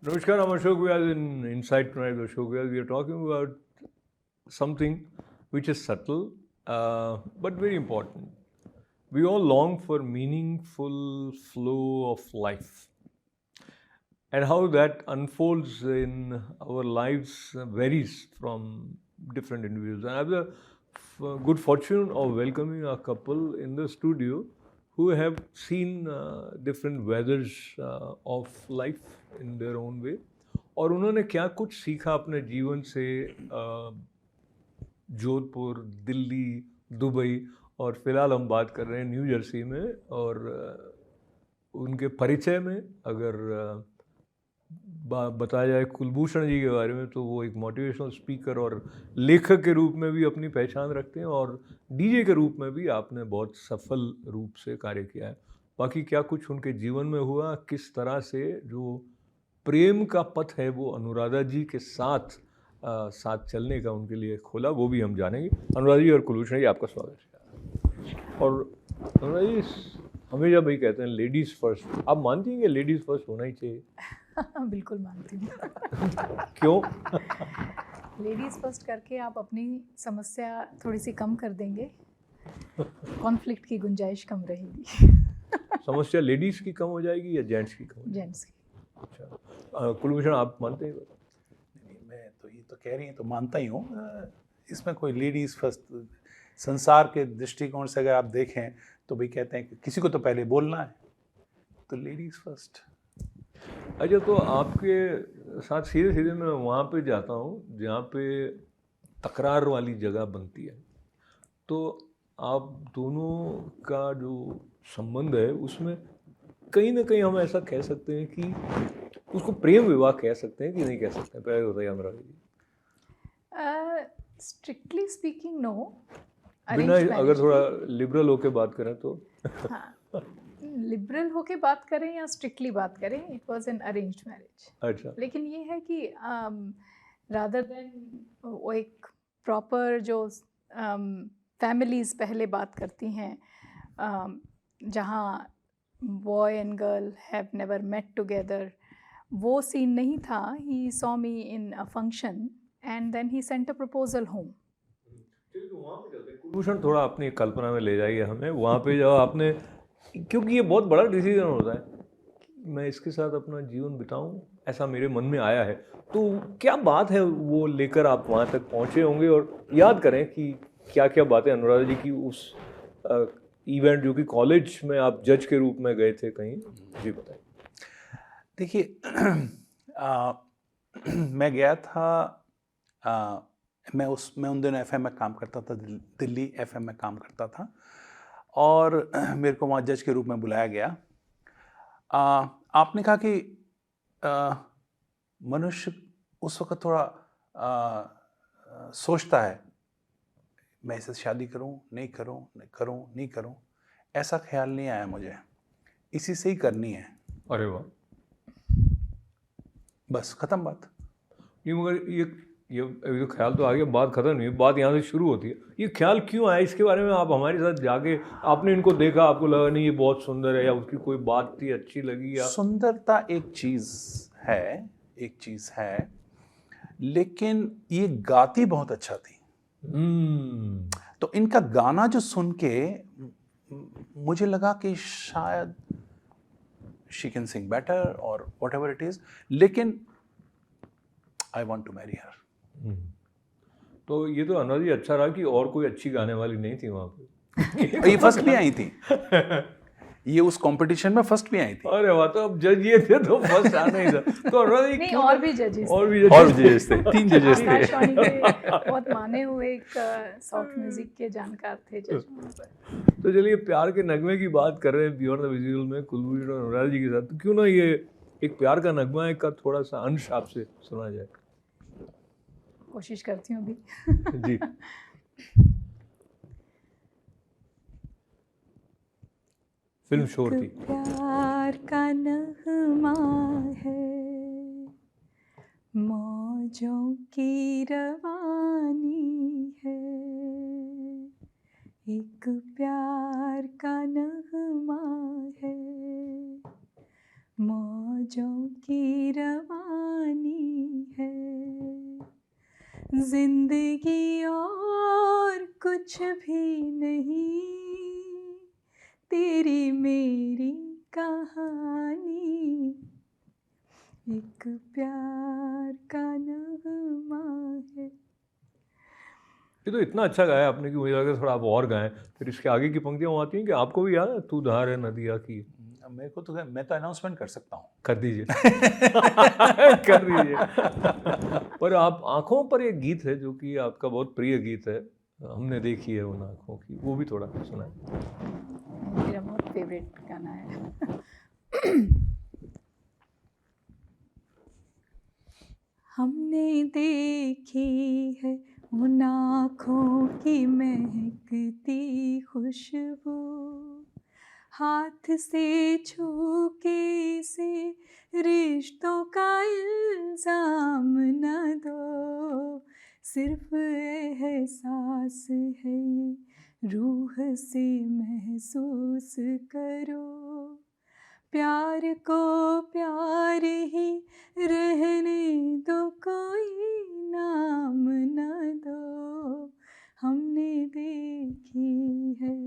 Namaskar, I'm Ashok Vyas in Insight Tonight with Ashok Vyas. We are talking about something which is subtle but very important. We all long for meaningful flow of life, and how that unfolds in our lives varies from different individuals. And I have the good fortune of welcoming a couple in the studio who have seen different weathers of life in their own way, और उन्होंने क्या कुछ सीखा अपने जीवन से Jodhpur, Delhi, Dubai, और फिलहाल हम बात कर रहे हैं न्यू जर्सी में। और उनके परिचय में अगर बताया जाए कुलभूषण जी के बारे में, तो वो एक मोटिवेशनल स्पीकर और लेखक के रूप में भी अपनी पहचान रखते हैं, और डीजे के रूप में भी आपने बहुत सफल रूप से कार्य किया है। बाकी क्या कुछ उनके जीवन में हुआ, किस तरह से जो प्रेम का पथ है वो अनुराधा जी के साथ साथ चलने का उनके लिए खोला, वो भी हम जानेंगे। अनुराधा जी और कुलभूषण जी, आपका स्वागत है। और अनुराधा जी, हमेशा भाई कहते हैं लेडीज़ फर्स्ट, आप मानती हैं कि लेडीज़ फर्स्ट होना ही चाहिए? बिल्कुल मानती हूँ। क्यों? लेडीज़ फर्स्ट करके आप अपनी समस्या थोड़ी सी कम कर देंगे, कॉन्फ्लिक्ट की गुंजाइश कम रहेगी। समस्या लेडीज़ की कम हो जाएगी या जेंट्स की कम हो जाएगी? जेंट्स की। अच्छा, कुलभूषण आप मानते हैं? नहीं, मैं तो ये तो कह रही हैं तो मानता ही हूँ। इसमें कोई लेडीज़ फर्स्ट, संसार के दृष्टिकोण से अगर आप देखें तो भाई कहते हैं कि किसी को तो पहले बोलना है, तो लेडीज़ फर्स्ट। अच्छा, तो आपके साथ सीधे सीधे मैं वहाँ पे जाता हूँ जहाँ पे तकरार वाली जगह बनती है। तो आप दोनों का जो संबंध है उसमें कहीं ना कहीं हम ऐसा कह सकते हैं कि उसको प्रेम विवाह कह सकते हैं कि नहीं कह सकते हैं? पहले बताइए Anurag ji. Strictly speaking no. बिना अगर थोड़ा लिबरल होके बात करें तो हाँ, लिबरल होके बात करें या स्ट्रिक्टली बात करें, it was an arranged marriage. अच्छा, लेकिन ये है कि रादर देन वो एक प्रॉपर जो फैमिलीज़ पहले बात करती हैं, जहाँ boy and girl have never met together, वो सीन नहीं था। He saw me in a function and then he sent a proposal home. Kulbhushan थोड़ा अपनी कल्पना में ले जाइए हमें वहाँ पे, जब आपने, क्योंकि ये बहुत बड़ा डिसीजन होता है कि मैं इसके साथ अपना जीवन बिताऊं, ऐसा मेरे मन में आया है, तो क्या बात है वो लेकर आप वहाँ तक पहुँचे होंगे? और याद करें कि क्या क्या बातें अनुराधा जी की उस इवेंट, जो कि कॉलेज में आप जज के रूप में गए थे कहीं, जी बताइए। देखिए, मैं गया था, मैं उन दिनों एफएम में काम करता था, दिल्ली एफएम में काम करता था, और मेरे को वहाँ जज के रूप में बुलाया गया। आपने कहा कि मनुष्य उस वक्त थोड़ा सोचता है, मैं इससे शादी करूं, नहीं करूं, नहीं करूं। ऐसा ख्याल नहीं आया मुझे, इसी से ही करनी है, अरे वाह, बस खत्म बात। ये मगर ये अभी तो ख्याल तो आ गया, बात खत्म नहीं, बात यहाँ से शुरू होती है। ये ख्याल क्यों आया, इसके बारे में आप हमारे साथ जाके, आपने इनको देखा, आपको लगा नहीं ये बहुत सुंदर है, या उसकी कोई बात थी अच्छी लगी, या? सुंदरता एक चीज़ है, लेकिन ये गाती बहुत अच्छा थी। तो इनका गाना जो सुन के मुझे लगा कि शायद शी कैन सिंग बेटर और वट एवर इट इज, लेकिन I want to marry her. तो ये तो अनुराधा जी अच्छा रहा कि और कोई अच्छी गाने वाली नहीं थी वहाँ पे। ये फर्स्ट भी आई थी, ये उस कंपटीशन में फर्स्ट भी आई थी। अरे वाह, तो अब जज ये थे तो फर्स्ट आना ही था। तो अनुराधा जी नहीं, और भी जजेस थे, 3 जजेस थे। आकाशवाणी के बहुत माने हुए एक सॉफ्ट म्यूजिक के जानकार थे जज वहाँ पर। तो चलिए, प्यार के नगमे की बात कर रहे हैं बियॉन्ड द विजुअल में कुलभूषण और अनुराधा जी के साथ, तो क्यों ना ये एक प्यार का नगमा है का थोड़ा सा अंश आपसे सुना जाए? कोशिश करती हूँ अभी। जी। फिल्म शोर थी। प्यार का नगमा है, मौजों की रवानी है, एक प्यार का नगमा है, मौजों की रवानी जिंदगी और कुछ भी नहीं, तेरी मेरी कहानी एक प्यार का नगमा है। ये तो इतना अच्छा गाया आपने कि मुझे लगा थोड़ा आप और गाएं। फिर इसके आगे की पंक्तियाँ वो आती हैं कि आपको भी याद है, तू धार है नदिया की। मेरे को तो मैं तो अनाउंसमेंट कर सकता हूँ। कर दीजिए। कर दीजिए। पर आप आंखों पर एक गीत है जो कि आपका बहुत प्रिय गीत है, हमने देखी है उन आंखों की, वो भी थोड़ा सुना है। मेरा बहुत फेवरेट गाना है। हमने देखी है उन आँखों की महकती खुशबू, हाथ से छू के इसे रिश्तों का इल्जाम न दो, सिर्फ एहसास है ये रूह से महसूस करो, प्यार को प्यार ही रहने दो, कोई नाम न दो, हमने देखी है।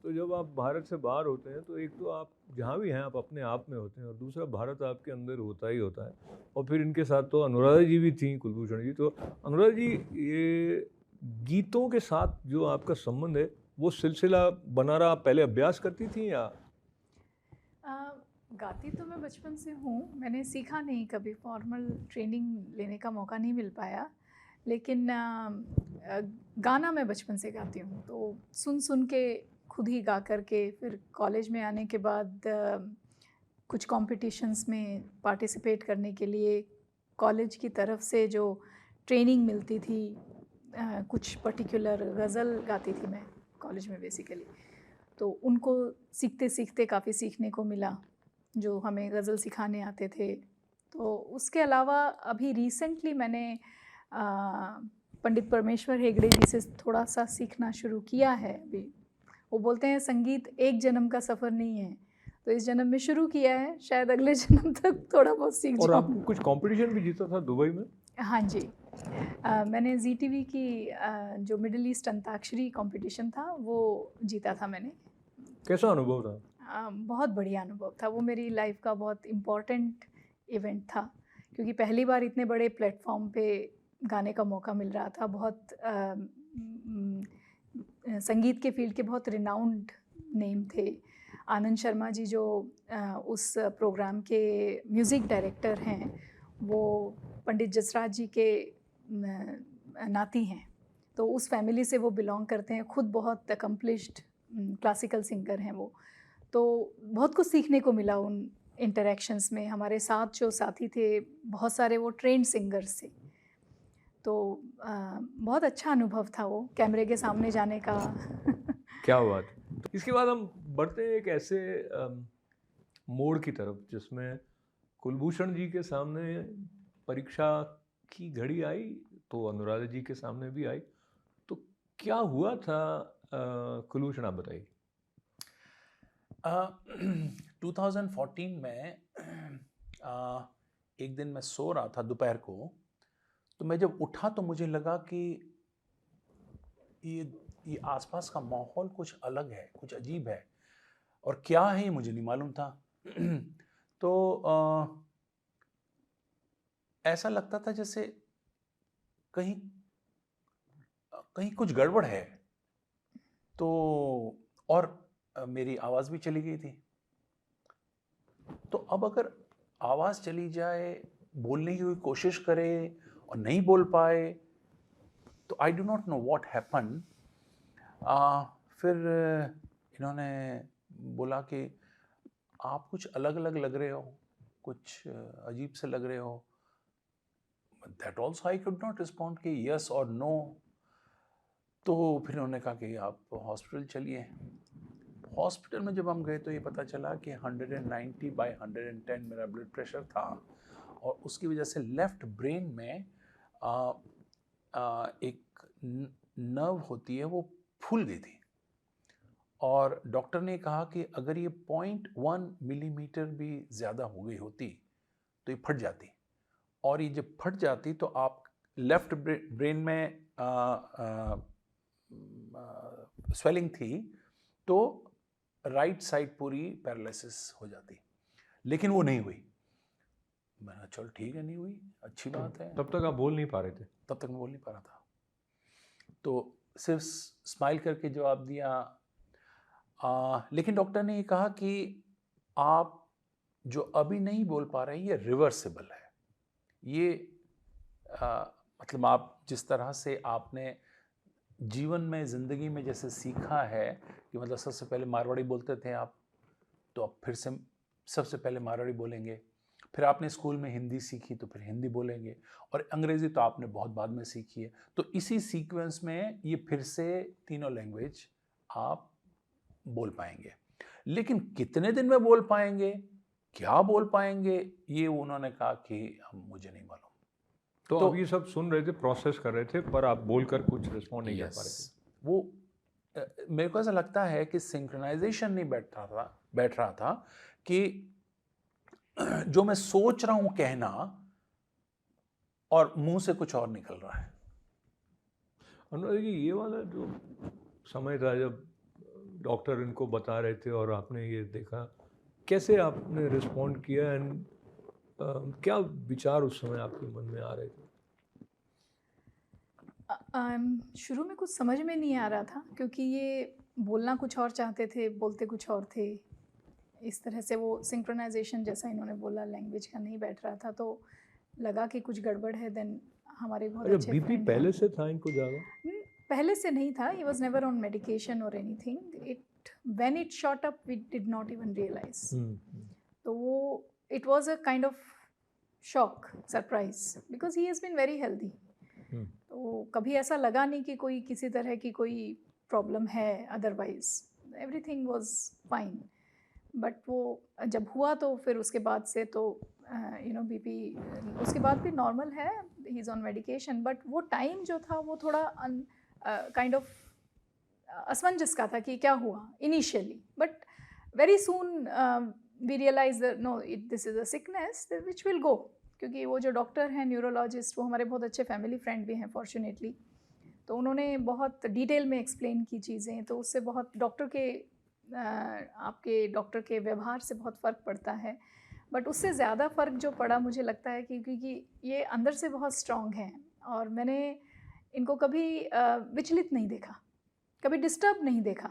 तो जब आप भारत से बाहर होते हैं तो एक तो आप जहाँ भी हैं आप अपने आप में होते हैं, और दूसरा भारत आपके अंदर होता ही होता है। और फिर इनके साथ तो अनुराधा जी भी थी, कुलभूषण जी। तो अनुराधा जी, ये गीतों के साथ जो आपका संबंध है वो सिलसिला बना रहा, आप पहले अभ्यास करती थी या? गाती तो मैं बचपन से हूँ, मैंने सीखा नहीं, कभी फॉर्मल ट्रेनिंग लेने का मौका नहीं मिल पाया, लेकिन गाना मैं बचपन से गाती हूँ। तो सुन सुन के खुद ही गा करके फिर कॉलेज में आने के बाद कुछ कॉम्पिटिशन्स में पार्टिसिपेट करने के लिए कॉलेज की तरफ से जो ट्रेनिंग मिलती थी, कुछ पर्टिकुलर गज़ल गाती थी मैं कॉलेज में बेसिकली, तो उनको सीखते सीखते काफ़ी सीखने को मिला, जो हमें गज़ल सिखाने आते थे। तो उसके अलावा अभी रिसेंटली मैंने पंडित परमेश्वर हेगड़े जी से थोड़ा सा सीखना शुरू किया है। अभी वो बोलते हैं संगीत एक जन्म का सफ़र नहीं है, तो इस जन्म में शुरू किया है, शायद अगले जन्म तक थोड़ा बहुत सीख जाऊँ। और आप कुछ कंपटीशन भी जीता था दुबई में? हाँ जी, मैंने ZTV की जो मिडिल ईस्ट अंताक्षरी कंपटीशन था वो जीता था मैंने। कैसा अनुभव था? बहुत बढ़िया अनुभव था, वो मेरी लाइफ का बहुत इम्पॉर्टेंट इवेंट था, क्योंकि पहली बार इतने बड़े प्लेटफॉर्म पे गाने का मौका मिल रहा था। बहुत संगीत के फील्ड के बहुत रिनाउंड नेम थे। आनंद शर्मा जी जो उस प्रोग्राम के म्यूज़िक डायरेक्टर हैं, वो पंडित जसराज जी के नाती हैं, तो उस फैमिली से वो बिलोंग करते हैं, खुद बहुत अकम्पलिश्ड क्लासिकल सिंगर हैं वो। तो बहुत कुछ सीखने को मिला उन इंटरेक्शंस में। हमारे साथ जो साथी थे बहुत सारे वो ट्रेंड सिंगर्स थे, तो बहुत अच्छा अनुभव था वो कैमरे के सामने जाने का। क्या बात है। तो इसके बाद हम बढ़ते हैं एक ऐसे मोड़ की तरफ जिसमें कुलभूषण जी के सामने परीक्षा की घड़ी आई, तो अनुराधा जी के सामने भी आई। तो क्या हुआ था कुलभूषण, आप बताइए। 2014 में एक दिन मैं सो रहा था दोपहर को, तो मैं जब उठा तो मुझे लगा कि ये आसपास का माहौल कुछ अलग है, कुछ अजीब है, और क्या है ये मुझे नहीं मालूम था। तो ऐसा लगता था जैसे कहीं कहीं कुछ गड़बड़ है। तो और मेरी आवाज़ भी चली गई थी। तो अब अगर आवाज़ चली जाए, बोलने की कोई कोशिश करे और नहीं बोल पाए, तो I do not know what happen. फिर इन्होंने बोला कि आप कुछ अलग अलग लग रहे हो, कुछ अजीब से लग रहे हो। That also I could not respond कि यस और नो। तो फिर उन्होंने कहा कि आप हॉस्पिटल चलिए। हॉस्पिटल में जब हम गए तो ये पता चला कि 190/110 मेरा ब्लड प्रेशर था, और उसकी वजह से लेफ्ट ब्रेन में एक नर्व होती है वो फूल गई थी, और डॉक्टर ने कहा कि अगर ये 0.1 मिलीमीटर भी ज़्यादा हो गई होती तो ये फट जाती, और ये जब फट जाती तो आप लेफ्ट ब्रेन में स्वेलिंग थी तो राइट साइड पूरी पैरालिसिस हो जाती, लेकिन वो नहीं हुई। मैंने चल ठीक है, नहीं हुई, अच्छी बात है। तब तक आप बोल नहीं पा रहे थे? तब तक मैं बोल नहीं पा रहा था, तो सिर्फ स्माइल करके जवाब दिया। लेकिन डॉक्टर ने ये कहा कि आप जो अभी नहीं बोल पा रहे हैं ये रिवर्सिबल है। ये मतलब आप जिस तरह से आपने जीवन में, ज़िंदगी में जैसे सीखा है कि मतलब सबसे पहले मारवाड़ी बोलते थे आप, तो अब फिर से सबसे पहले मारवाड़ी बोलेंगे। फिर आपने स्कूल में हिंदी सीखी तो फिर हिंदी बोलेंगे, और अंग्रेज़ी तो आपने बहुत बाद में सीखी है। तो इसी सीक्वेंस में ये फिर से तीनों लैंग्वेज आप बोल पाएंगे। लेकिन कितने दिन में बोल पाएंगे, क्या बोल पाएंगे, ये उन्होंने कहा कि मुझे नहीं मालूम। तो अब ये सब सुन रहे थे, प्रोसेस कर रहे थे, पर आप बोलकर कुछ रिस्पॉन्ड नहीं कर पा रहे थे। वो मेरे को ऐसा लगता है कि सिंक्रोनाइजेशन नहीं बैठ रहा था कि जो मैं सोच रहा हूं कहना और मुंह से कुछ और निकल रहा है। अनुराग जी, ये वाला जो समय था जब डॉक्टर इनको बता रहे थे और आपने ये देखा, कैसे आपने रिस्पॉन्ड किया, एंड क्या विचार उस समय आपके मन में आ रहे थे? शुरू में कुछ समझ में नहीं आ रहा था, क्योंकि ये बोलना कुछ और चाहते थे, बोलते कुछ और थे। इस तरह से वो सिंक्रोनाइजेशन जैसा इन्होंने बोला, लैंग्वेज का नहीं बैठ रहा था, तो लगा कि कुछ गड़बड़ है। देन हमारे बहुत अच्छे बीपी फ्रेंड पहले से था इनको ज़्यादा? पहले से नहीं था। He was never on medication और anything. When it shot up we did not even realise. तो वो it was a kind of shock, surprise, because he has been very healthy. तो कभी ऐसा लगा नहीं कि कोई किसी तरह की कोई प्रॉब्लम है, otherwise everything was fine. But वो जब हुआ तो फिर उसके बाद से तो बीपी उसके बाद भी नॉर्मल है, he is on medication. But वो टाइम जो था वो थोड़ा काइंड ऑफ असमंजस का था कि क्या हुआ initially. But very soon we realise no, this is a sickness which will go. क्योंकि वो जो डॉक्टर हैं, न्यूरोलॉजिस्ट, वो हमारे बहुत अच्छे फैमिली फ्रेंड भी हैं फॉर्चुनेटली। तो उन्होंने बहुत डिटेल में एक्सप्लेन की चीज़ें, तो उससे बहुत आपके डॉक्टर के व्यवहार से बहुत फ़र्क पड़ता है। बट उससे ज़्यादा फ़र्क जो पड़ा मुझे लगता है कि क्योंकि ये अंदर से बहुत स्ट्रॉन्ग हैं, और मैंने इनको कभी विचलित नहीं देखा, कभी डिस्टर्ब नहीं देखा।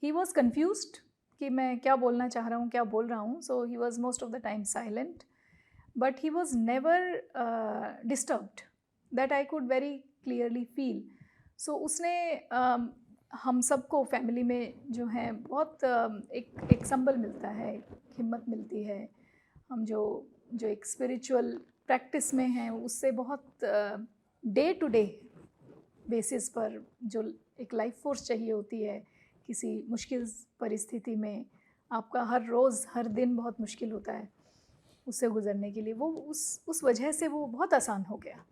ही वॉज कन्फ्यूज्ड कि मैं क्या बोलना चाह रहा हूँ, क्या बोल रहा हूँ। So he was most of the time silent, but he was never disturbed, that I could very clearly feel. So उसने हम सबको फैमिली में जो है बहुत एक संबल मिलता है, हिम्मत मिलती है। हम जो एक स्पिरिचुअल प्रैक्टिस में हैं, उससे बहुत डे टू डे बेसिस पर जो एक लाइफ फोर्स चाहिए होती है किसी मुश्किल परिस्थिति में, आपका हर रोज़ हर दिन बहुत मुश्किल होता है उससे गुजरने के लिए, वो उस वजह से वो बहुत आसान हो गया।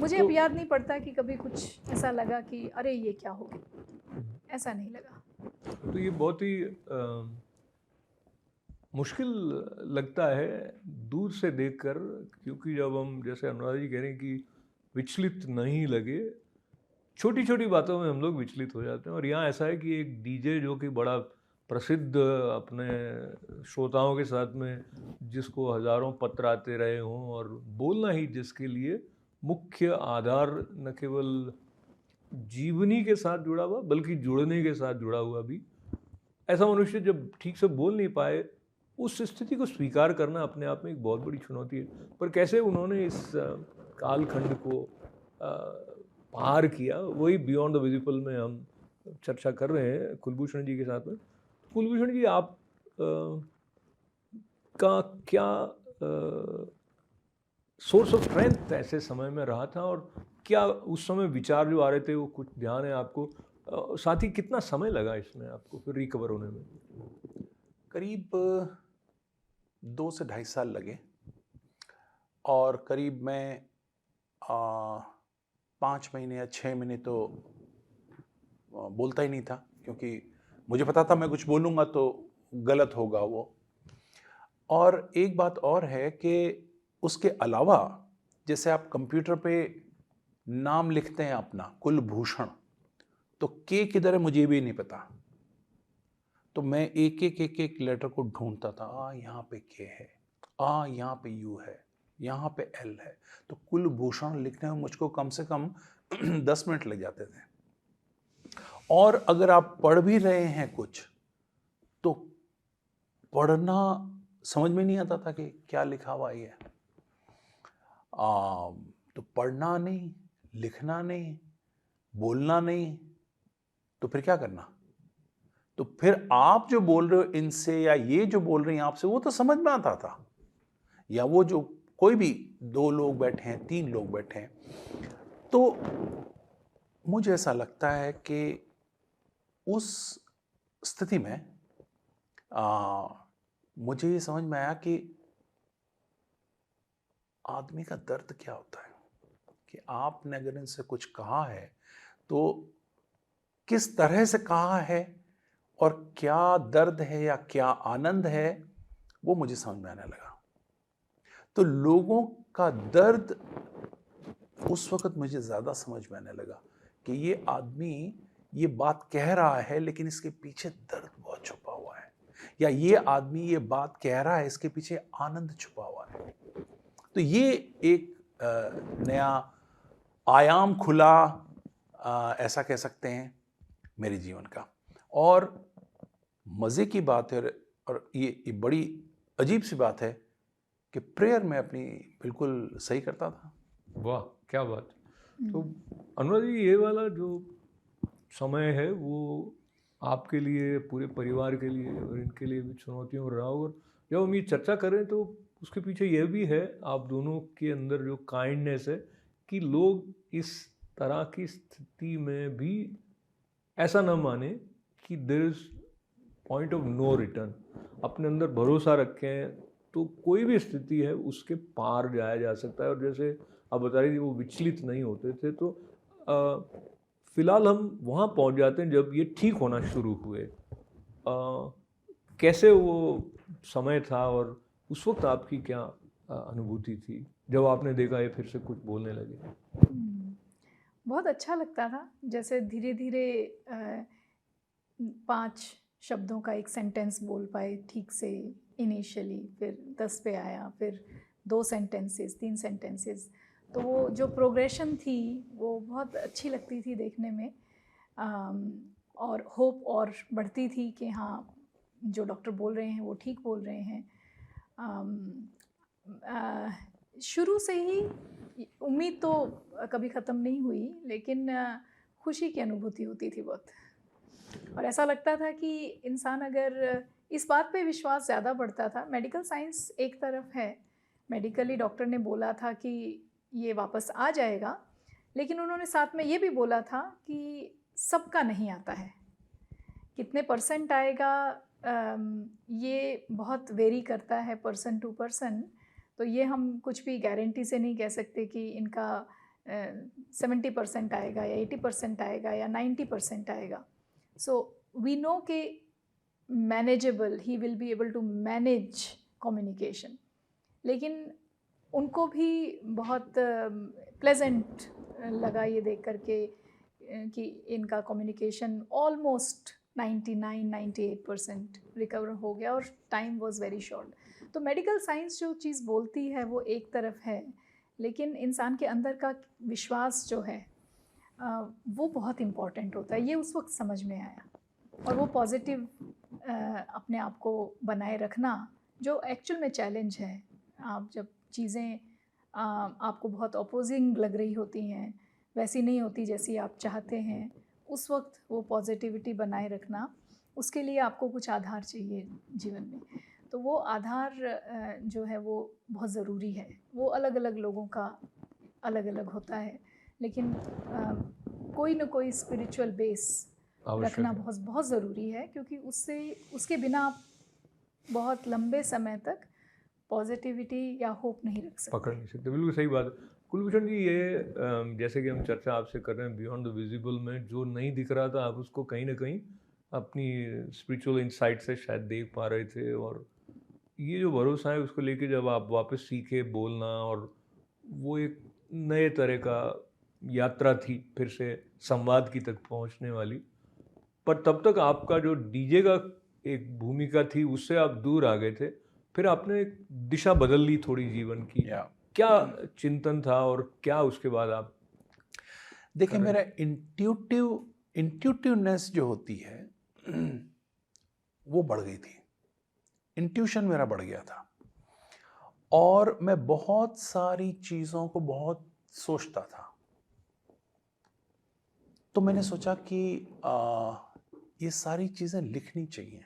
मुझे अब याद नहीं पड़ता कि कभी कुछ ऐसा लगा कि अरे ये क्या हो गया, ऐसा नहीं लगा। तो ये बहुत ही मुश्किल लगता है दूर से देखकर, क्योंकि जब हम, जैसे अनुराग जी कह रहे हैं कि विचलित नहीं लगे, छोटी छोटी बातों में हम लोग विचलित हो जाते हैं। और यहाँ ऐसा है कि एक डीजे जो कि बड़ा प्रसिद्ध अपने श्रोताओं के साथ में, जिसको हज़ारों पत्र आते रहे हों, और बोलना ही जिसके लिए मुख्य आधार न केवल जीवनी के साथ जुड़ा हुआ बल्कि जुड़ने के साथ जुड़ा हुआ भी, ऐसा मनुष्य जब ठीक से बोल नहीं पाए, उस स्थिति को स्वीकार करना अपने आप में एक बहुत बड़ी चुनौती है। पर कैसे उन्होंने इस कालखंड को पार किया, वही बियॉन्ड द विजिबल में हम चर्चा कर रहे हैं कुलभूषण जी के साथ में। कुलभूषण जी, आप का क्या सोर्स ऑफ स्ट्रेंथ ऐसे समय में रहा था, और क्या उस समय विचार जो आ रहे थे वो कुछ ध्यान है आपको? साथ ही कितना समय लगा इसमें आपको फिर रिकवर होने में? करीब 2 से 2.5 साल लगे, और करीब मैं 5 महीने या 6 महीने तो बोलता ही नहीं था, क्योंकि मुझे पता था मैं कुछ बोलूँगा तो गलत होगा वो। और एक बात और है कि उसके अलावा, जैसे आप कंप्यूटर पे नाम लिखते हैं अपना कुलभूषण, तो के किधर है मुझे भी नहीं पता, तो मैं एक एक एक एक लेटर को ढूंढता था। यहाँ पे के है, यहाँ पे यू है, यहाँ पे एल है। तो कुलभूषण लिखने में मुझको कम से कम 10 मिनट लग जाते थे। और अगर आप पढ़ भी रहे हैं कुछ, तो पढ़ना समझ में नहीं आता था कि क्या लिखा हुआ है। तो पढ़ना नहीं, लिखना नहीं, बोलना नहीं, तो फिर क्या करना? तो फिर आप जो बोल रहे हो इनसे, या ये जो बोल रहे हैं आपसे, वो तो समझ में आता था। या वो जो कोई भी 2 लोग बैठे हैं, 3 लोग बैठे हैं, तो मुझे ऐसा लगता है कि उस स्थिति में मुझे ये समझ में आया कि आदमी का दर्द क्या होता है, कि आपने अगर इनसे कुछ कहा है तो किस तरह से कहा है, और क्या दर्द है या क्या आनंद है, वो मुझे समझ में आने लगा। तो लोगों का दर्द उस वक्त मुझे ज़्यादा समझ में आने लगा कि ये आदमी ये बात कह रहा है, लेकिन इसके पीछे दर्द बहुत छुपा हुआ है, या ये आदमी ये बात कह रहा है, इसके पीछे आनंद छुपा हुआ है। तो ये एक नया आयाम खुला, ऐसा कह सकते हैं, मेरे जीवन का। और मज़े की बात है, और ये बड़ी अजीब सी बात है कि प्रेयर मैं अपनी बिल्कुल सही करता था। वाह, क्या बात। तो अनुराग जी, ये वाला जो समय है वो आपके लिए, पूरे परिवार के लिए और इनके लिए भी चुनौतियों रहा होगा। जब हम ये चर्चा करें तो उसके पीछे ये भी है, आप दोनों के अंदर जो काइंडनेस है, कि लोग इस तरह की स्थिति में भी ऐसा ना माने कि there is point of no return. अपने अंदर भरोसा रखें तो कोई भी स्थिति है उसके पार जाया जा सकता है। और जैसे आप बता रही थी, वो विचलित नहीं होते थे। तो फिलहाल हम वहाँ पहुँच जाते हैं जब ये ठीक होना शुरू हुए। कैसे वो समय था, और उस वक्त आपकी क्या अनुभूति थी जब आपने देखा ये फिर से कुछ बोलने लगे? बहुत अच्छा लगता था, जैसे धीरे धीरे 5 शब्दों का एक सेंटेंस बोल पाए ठीक से इनिशियली, फिर 10 पे आया, फिर 2 सेंटेंसेस, 3 सेंटेंसेस। तो वो जो प्रोग्रेशन थी वो बहुत अच्छी लगती थी देखने में। और होप और बढ़ती थी कि हाँ, जो डॉक्टर बोल रहे हैं वो ठीक बोल रहे हैं। शुरू से ही उम्मीद तो कभी ख़त्म नहीं हुई, लेकिन खुशी की अनुभूति होती थी बहुत। और ऐसा लगता था कि इंसान अगर इस बात पे विश्वास ज़्यादा बढ़ता था। मेडिकल साइंस एक तरफ है, मेडिकली डॉक्टर ने बोला था कि ये वापस आ जाएगा, लेकिन उन्होंने साथ में ये भी बोला था कि सबका नहीं आता है, कितने परसेंट आएगा ये बहुत वेरी करता है पर्सन टू पर्सन। तो ये हम कुछ भी गारंटी से नहीं कह सकते कि इनका 70% आएगा या 80% आएगा या 90% आएगा। सो वी नो कि manageable, he will be able to manage communication. लेकिन उनको भी बहुत प्लेजेंट लगा ये देख करके कि इनका कम्युनिकेशन ऑलमोस्ट 99-98% रिकवर हो गया, और टाइम वाज वेरी शॉर्ट। तो मेडिकल साइंस जो चीज़ बोलती है वो एक तरफ है, लेकिन इंसान के अंदर का विश्वास जो है वो बहुत इम्पॉर्टेंट होता है। ये उस वक्त समझ में आया, और वो पॉजिटिव अपने आप को बनाए रखना जो एक्चुअल में चैलेंज है। आप जब चीज़ें आपको बहुत अपोजिंग लग रही होती हैं, वैसी नहीं होती जैसी आप चाहते हैं, उस वक्त वो पॉजिटिविटी बनाए रखना, उसके लिए आपको कुछ आधार चाहिए जीवन में। तो वो आधार जो है वो बहुत ज़रूरी है। वो अलग अलग लोगों का अलग अलग होता है, लेकिन कोई ना कोई स्पिरिचुअल बेस रखना बहुत बहुत ज़रूरी है, क्योंकि उसके बिना आप बहुत लंबे समय तक पॉजिटिविटी या होप नहीं रख सकते, पकड़ नहीं सकते। बिल्कुल सही बात है। कुलभूषण जी, ये जैसे कि हम चर्चा आपसे कर रहे हैं बियॉन्ड द विजिबल में, जो नहीं दिख रहा था आप उसको कहीं ना कहीं अपनी स्पिरिचुअल इंसाइट से शायद देख पा रहे थे। और ये जो भरोसा है उसको लेके जब आप वापस सीखे बोलना, और वो एक नए तरह का यात्रा थी फिर से संवाद की तक पहुंचने वाली, पर तब तक आपका जो डीजे का एक भूमिका थी उससे आप दूर आ गए थे, फिर आपने एक दिशा बदल ली थोड़ी जीवन की। या क्या चिंतन था और क्या उसके बाद आप देखिए, मेरा इंट्यूटिवनेस जो होती है वो बढ़ गई थी, इंट्यूशन मेरा बढ़ गया था, और मैं बहुत सारी चीज़ों को बहुत सोचता था। तो मैंने सोचा कि ये सारी चीज़ें लिखनी चाहिए,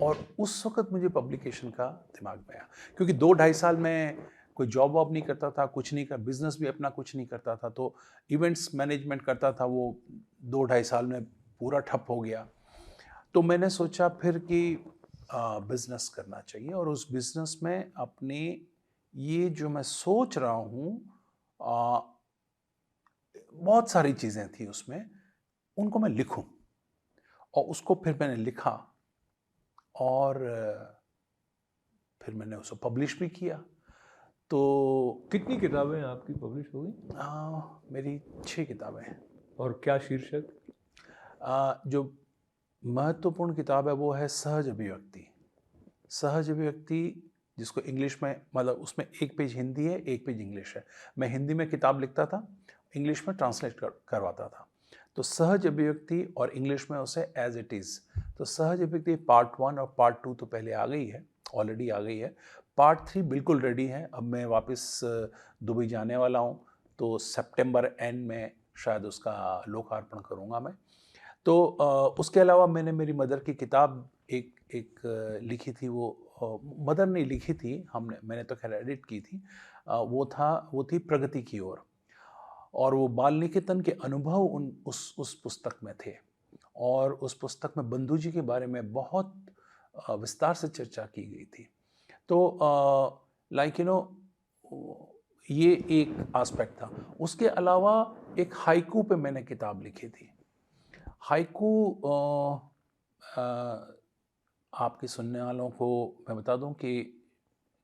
और उस वक्त मुझे पब्लिकेशन का दिमाग में आया, क्योंकि 2-2.5 साल में कोई जॉब वॉब नहीं करता था, कुछ नहीं कर, बिजनेस भी अपना कुछ नहीं करता था, तो इवेंट्स मैनेजमेंट करता था, वो 2-2.5 साल में पूरा ठप हो गया। तो मैंने सोचा फिर कि बिजनेस करना चाहिए, और उस बिजनेस में अपने ये जो मैं सोच रहा हूँ, बहुत सारी चीज़ें थी उसमें, उनको मैं लिखूं, और उसको फिर मैंने लिखा, और फिर मैंने उसको पब्लिश भी किया। तो कितनी किताबें आपकी पब्लिश हो गई? मेरी 6 किताबें हैं। और क्या शीर्षक? जो महत्वपूर्ण किताब है वो है सहज अभिव्यक्ति। सहज अभिव्यक्ति, जिसको इंग्लिश में, मतलब उसमें एक पेज हिंदी है, एक पेज इंग्लिश है। मैं हिंदी में किताब लिखता था, इंग्लिश में ट्रांसलेट करवाता था। तो सहज अभिव्यक्ति, और इंग्लिश में उसे एज इट इज़। तो सहज अभिव्यक्ति पार्ट 1 और पार्ट 2 तो पहले आ गई है, ऑलरेडी आ गई है। पार्ट 3 बिल्कुल रेडी है। अब मैं वापस दुबई जाने वाला हूँ, तो सितंबर एंड में शायद उसका लोकार्पण करूँगा मैं। तो उसके अलावा मैंने मेरी मदर की किताब एक लिखी थी, वो मदर ने लिखी थी, मैंने तो खैर एडिट की थी। वो थी प्रगति की ओर, और वो बाल निकेतन के अनुभव उस पुस्तक में थे, और उस पुस्तक में बंधु जी के बारे में बहुत विस्तार से चर्चा की गई थी। तो लाइक यू नो, ये एक एस्पेक्ट था। उसके अलावा एक हाइकू पे मैंने किताब लिखी थी। हाइकू आपके सुनने वालों को मैं बता दूं कि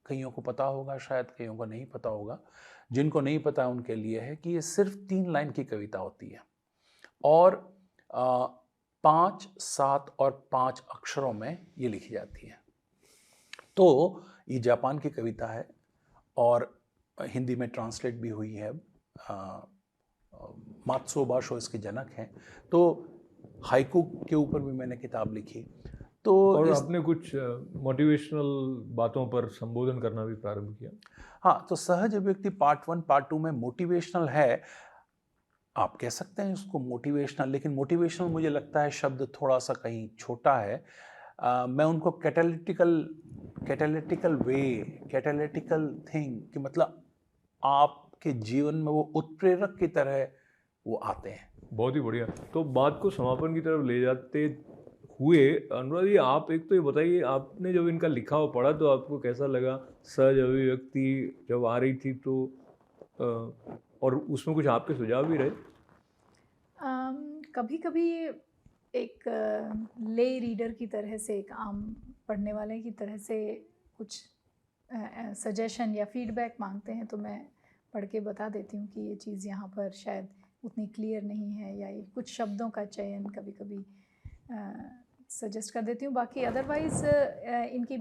कईयों को पता होगा, शायद कईयों को नहीं पता होगा। जिनको नहीं पता उनके लिए है कि ये सिर्फ 3 लाइन की कविता होती है, और 5, 7 और 5 अक्षरों में ये लिखी जाती है। तो ये जापान की कविता है, और हिंदी में ट्रांसलेट भी हुई है। मात्सुओ बाशो इसके जनक हैं। तो हाइकू के ऊपर भी मैंने किताब लिखी। तो और आपने कुछ मोटिवेशनल बातों पर संबोधन करना भी प्रारंभ किया। हाँ, तो सहज अभिव्यक्ति पार्ट 1 पार्ट 2 में मोटिवेशनल है, आप कह सकते हैं उसको मोटिवेशनल, लेकिन मोटिवेशनल मुझे लगता है शब्द थोड़ा सा कहीं छोटा है। मैं उनको कैटालिटिकल वे, कैटालिटिकल थिंग, कि मतलब आपके जीवन में वो उत्प्रेरक की तरह वो आते हैं। बहुत ही बढ़िया। तो बात को समापन की तरफ ले जाते हुए अनुराग जी, आप एक तो ये बताइए, आपने जब इनका लिखा हुआ पढ़ा तो आपको कैसा लगा? सहज अभिव्यक्ति जब आ रही थी तो और उसमें कुछ आपके सुझाव भी रहे? कभी कभी एक ले रीडर की तरह से, एक आम पढ़ने वाले की तरह से कुछ सजेशन या फीडबैक मांगते हैं, तो मैं पढ़ के बता देती हूँ कि ये चीज़ यहाँ पर शायद उतनी क्लियर नहीं है, या ये कुछ शब्दों का चयन कभी कभी सजेस्ट कर देती हूँ। बाकी अदरवाइज़ इनकी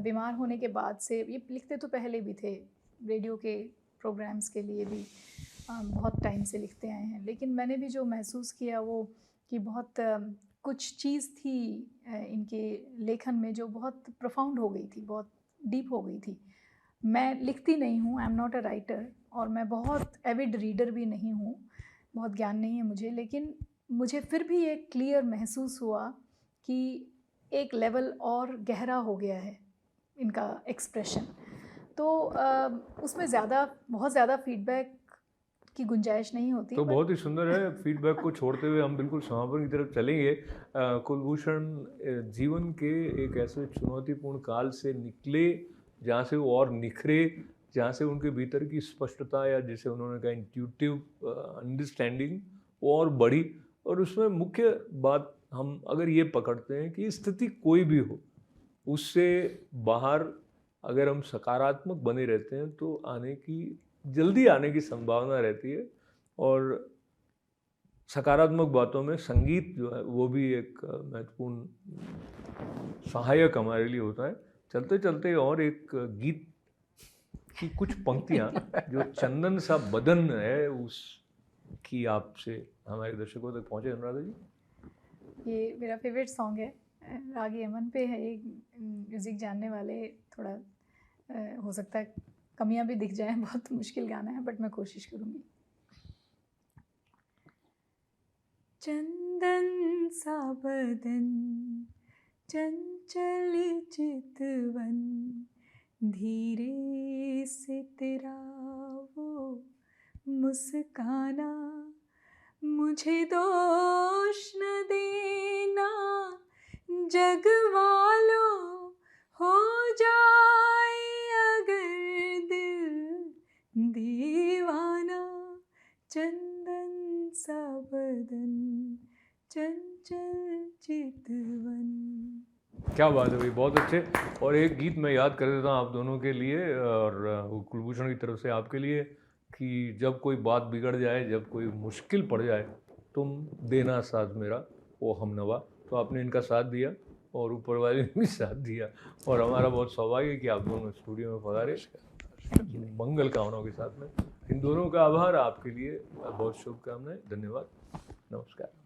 बीमार होने के बाद से, ये लिखते तो पहले भी थे, रेडियो के प्रोग्राम्स के लिए भी बहुत टाइम से लिखते आए हैं, लेकिन मैंने भी जो महसूस किया वो कि बहुत कुछ चीज़ थी इनके लेखन में जो बहुत प्रोफाउंड हो गई थी, बहुत डीप हो गई थी। मैं लिखती नहीं हूँ, I am not a writer, और मैं बहुत एविड रीडर भी नहीं हूँ, बहुत ज्ञान नहीं है मुझे, लेकिन मुझे फिर भी एक क्लियर महसूस हुआ कि एक लेवल और गहरा हो गया है इनका एक्सप्रेशन। तो उसमें बहुत ज़्यादा फीडबैक की गुंजाइश नहीं होती। तो बहुत ही सुंदर है। फीडबैक को छोड़ते हुए हम बिल्कुल समापन की तरफ चलेंगे। कुलभूषण जीवन के एक ऐसे चुनौतीपूर्ण काल से निकले जहाँ से वो और निखरे, जहाँ से उनके भीतर की स्पष्टता, या जिसे उन्होंने कहा इंट्यूटिव अंडरस्टैंडिंग, वो और बढ़ी। और उसमें मुख्य बात हम अगर ये पकड़ते हैं कि स्थिति कोई भी हो, उससे बाहर अगर हम सकारात्मक बने रहते हैं तो आने की जल्दी आने की संभावना रहती है। और सकारात्मक बातों में संगीत जो है वो भी एक महत्वपूर्ण सहायक हमारे लिए होता है। चलते चलते और एक गीत की कुछ पंक्तियाँ जो चंदन सा बदन है उसकी आपसे हमारे दर्शकों तक पहुँचे अनुराधा जी। ये मेरा फेवरेट सॉन्ग है, राग यमन पे है ये। म्यूज़िक जानने वाले थोड़ा हो सकता है कमियां भी दिख जाएं, बहुत मुश्किल गाना है बट मैं कोशिश करूँगी। चंदन सा बदन चंचल चितवन, धीरे से तेरा वो मुस्काना, मुझे दोष न देना जग वालों, हो जाए अगर दिल दीवाना, चंदन सा बदन चंचल चितवन। क्या बात है भाई, बहुत अच्छे। और एक गीत मैं याद कर देता हूँ आप दोनों के लिए और कुलभूषण की तरफ से आपके लिए कि जब कोई बात बिगड़ जाए, जब कोई मुश्किल पड़ जाए, तुम देना साथ मेरा ओ हमनवा। तो आपने इनका साथ दिया और ऊपर वाले ने भी साथ दिया और हमारा बहुत सौभाग्य है कि आप दोनों स्टूडियो में पधारे मंगल कामनाओं के साथ में। इन दोनों का आभार, आपके लिए बहुत शुभकामनाएं, धन्यवाद, नमस्कार।